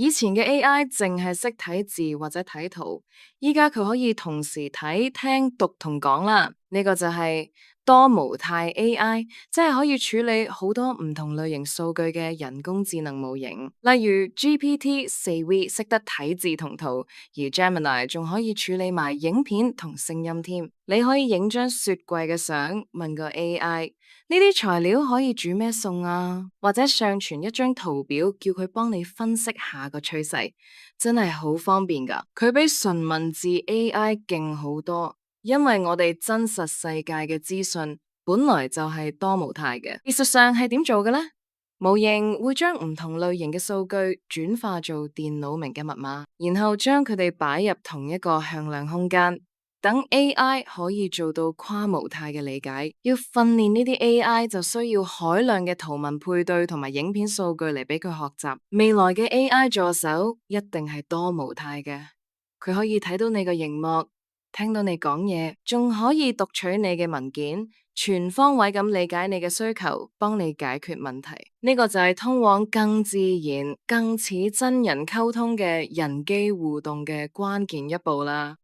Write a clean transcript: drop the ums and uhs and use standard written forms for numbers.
以前嘅 AI 淨係識睇字或者睇圖，依家佢可以同時睇、聽、讀同講啦。呢個就係多模態 AI，即係可以處理好多唔同類型數據嘅人工智能模型。例如 GPT-4V 識得睇字同圖，而 Gemini 仲可以處理埋影片同聲音添。你可以影張雪櫃嘅相，問個 AI。呢啲材料可以煮咩餸啊？或者上傳一張圖表，叫佢幫你分析下個趨勢，真係好方便㗎。佢比純文字 AI 勁好多，因為我哋真實世界嘅資訊本來就係多模態嘅。技術上係點做嘅呢？模型會將唔同類型嘅數據轉化做電腦明嘅密碼，然後將佢哋擺入同一個向量空間。等 AI 可以做到跨模態嘅理解，要訓練呢啲 AI 就需要海量嘅圖文配對同埋影片數據嚟俾佢學習。未來嘅 AI 助手一定係多模態嘅，佢可以睇到你個熒幕，聽到你講嘢，仲可以讀取你嘅文件，全方位咁理解你嘅需求，幫你解決問題。呢個就係通往更自然、更似真人溝通嘅人機互動嘅關鍵一步啦。